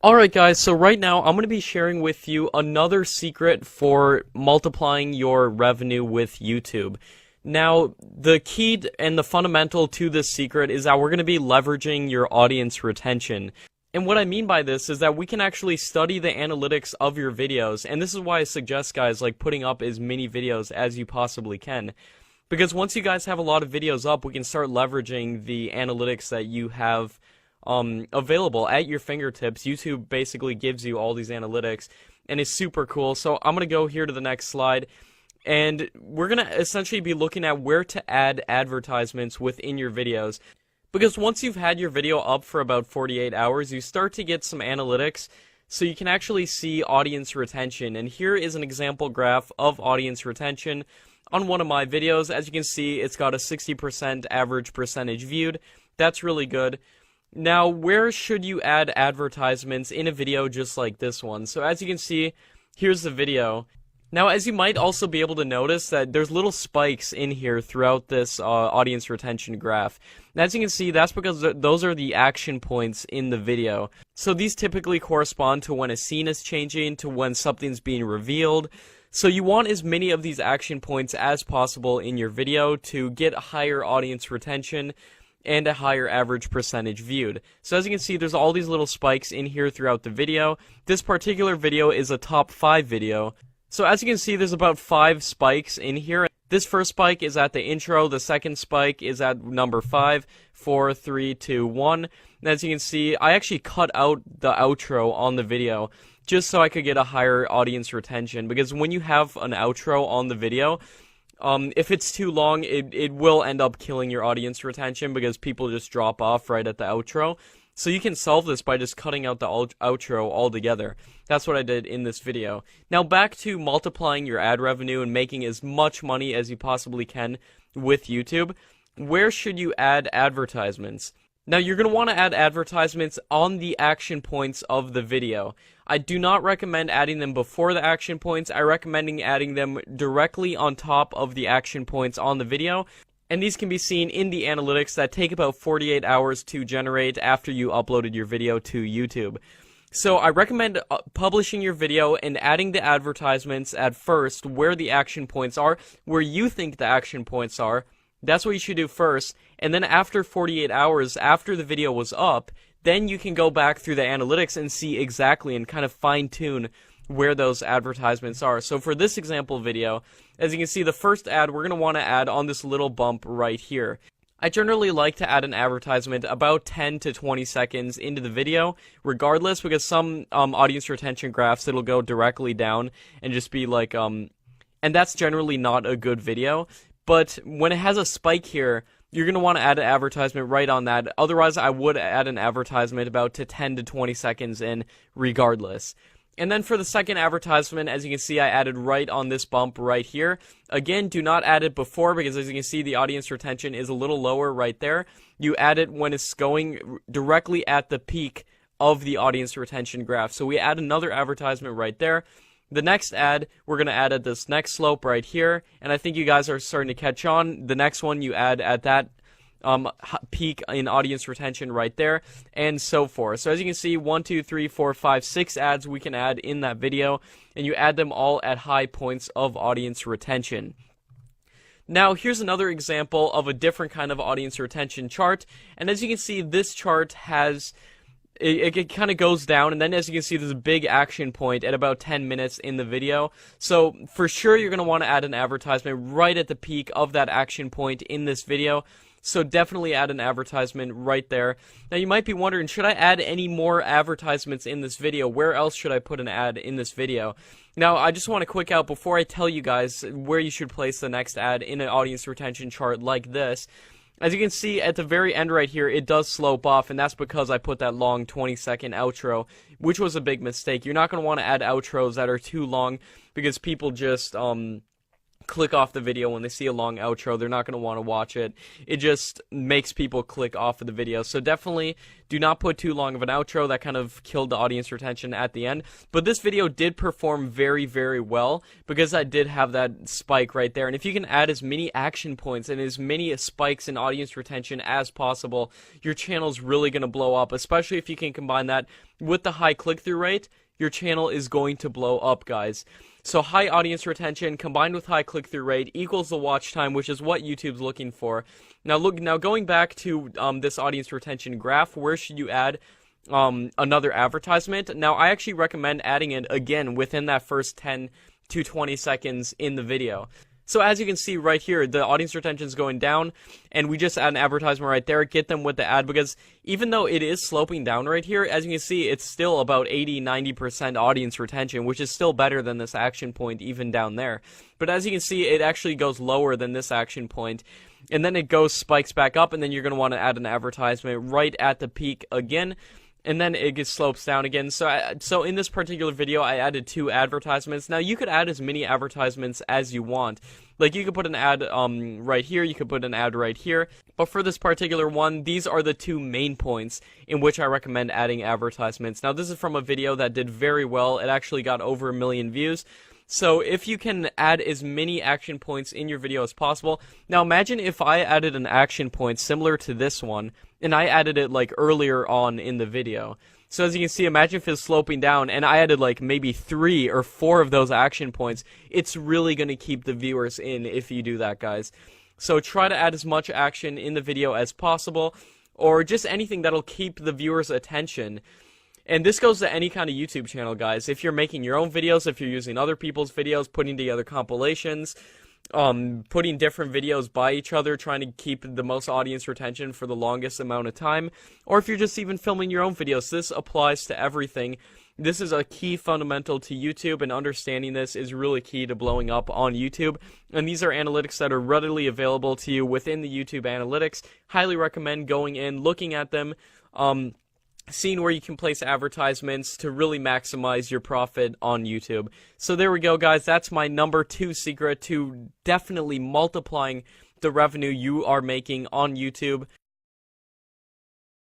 Alright guys, so right now I'm going to be sharing with you another secret for multiplying your revenue with YouTube. Now, the key and the fundamental to this secret is that we're going to be leveraging your audience retention. And what I mean by this is that we can actually study the analytics of your videos, and this is why I suggest guys like putting up as many videos as you possibly can. Because once you guys have a lot of videos up, we can start leveraging the analytics that you have available at your fingertips. YouTube basically gives you all these analytics, and it's super cool. So I'm going to go here to the next slide, and we're going to essentially be looking at where to add advertisements within your videos. Because once you've had your video up for about 48 hours, you start to get some analytics, so you can actually see audience retention. And here is an example graph of audience retention on one of my videos. As you can see, it's got a 60% average percentage viewed. That's really good. Now, where should you add advertisements in a video just like this one? So as you can see, here's the video. Now, as you might also be able to notice that there's little spikes in here throughout this audience retention graph. And as you can see, that's because those are the action points in the video. So these typically correspond to when a scene is changing, to when something's being revealed. So you want as many of these action points as possible in your video to get higher audience retention and a higher average percentage viewed. So as you can see, there's all these little spikes in here throughout the video. This particular video is a top 5 video. So as you can see, there's about 5 spikes in here. This first spike is at the intro, the second spike is at number 5, 4, 3, 2, 1. And as you can see, I actually cut out the outro on the video just so I could get a higher audience retention, because when you have an outro on the video, if it's too long, it will end up killing your audience retention because people just drop off right at the outro. So you can solve this by just cutting out the outro altogether. That's what I did in this video. Now back to multiplying your ad revenue and making as much money as you possibly can with YouTube. Where should you add advertisements? Now you're going to want to add advertisements on the action points of the video. I do not recommend adding them before the action points. I recommend adding them directly on top of the action points on the video. And these can be seen in the analytics that take about 48 hours to generate after you uploaded your video to YouTube. So I recommend publishing your video and adding the advertisements at first where the action points are, where you think the action points are. That's what you should do first. And then after 48 hours, after the video was up, then you can go back through the analytics and see exactly and kind of fine-tune where those advertisements are. So for this example video, as you can see, the first ad we're going to want to add on this little bump right here. I generally like to add an advertisement about 10 to 20 seconds into the video, regardless, because some audience retention graphs, it'll go directly down and just be like, and that's generally not a good video. But when it has a spike here, you're going to want to add an advertisement right on that. Otherwise, I would add an advertisement about to 10 to 20 seconds in regardless. And then for the second advertisement, as you can see, I added right on this bump right here. Again, do not add it before, because as you can see, the audience retention is a little lower right there. You add it when it's going directly at the peak of the audience retention graph. So we add another advertisement right there. The next ad, we're going to add at this next slope right here, and I think you guys are starting to catch on. The next one you add at that peak in audience retention right there, and so forth. So as you can see, 1, 2, 3, 4, 5, 6 ads we can add in that video, and you add them all at high points of audience retention. Now, here's another example of a different kind of audience retention chart, and as you can see, this chart has it kind of goes down, and then as you can see, there's a big action point at about 10 minutes in the video. So for sure, you're going to want to add an advertisement right at the peak of that action point in this video. So definitely add an advertisement right there. Now you might be wondering, should I add any more advertisements in this video? Where else should I put an ad in this video? Now I just want to quick out before I tell you guys where you should place the next ad in an audience retention chart like this. As you can see at the very end right here, it does slope off, and that's because I put that long 20-second outro, which was a big mistake. You're not going to want to add outros that are too long, because people just click off the video when they see a long outro. They're not going to want to watch it. It just makes people click off of the video. So definitely do not put too long of an outro. That kind of killed the audience retention at the end. But this video did perform very, very well because I did have that spike right there. And if you can add as many action points and as many spikes in audience retention as possible, your channel's really going to blow up, especially if you can combine that with the high click-through rate, your channel is going to blow up, guys. So high audience retention combined with high click-through rate equals the watch time, which is what YouTube's looking for. Now going back to this audience retention graph, where should you add another advertisement? Now, I actually recommend adding it again within that first 10 to 20 seconds in the video. So as you can see right here, the audience retention is going down, and we just add an advertisement right there, get them with the ad, because even though it is sloping down right here, as you can see, it's still about 80-90% audience retention, which is still better than this action point even down there. But as you can see, it actually goes lower than this action point, and then it spikes back up, and then you're going to want to add an advertisement right at the peak again, and then it slopes down again. So in this particular video, I added 2 advertisements. Now, you could add as many advertisements as you want. Like, you could put an ad right here, you could put an ad right here. But for this particular one, these are the 2 main points in which I recommend adding advertisements. Now, this is from a video that did very well. It actually got over 1 million views. So if you can add as many action points in your video as possible. Now imagine if I added an action point similar to this one, and I added it like earlier on in the video. So as you can see, imagine if it's sloping down, and I added like maybe 3 or 4 of those action points. It's really going to keep the viewers in if you do that, guys. So try to add as much action in the video as possible, or just anything that'll keep the viewers' attention. And this goes to any kind of YouTube channel, guys. If you're making your own videos, if you're using other people's videos, putting together compilations, putting different videos by each other, trying to keep the most audience retention for the longest amount of time, or if you're just even filming your own videos, this applies to everything. This is a key fundamental to YouTube, and understanding this is really key to blowing up on YouTube. And these are analytics that are readily available to you within the YouTube analytics. Highly recommend going in, looking at them, seeing where you can place advertisements to really maximize your profit on YouTube. So there we go, guys. That's my number 2 secret to definitely multiplying the revenue you are making on YouTube.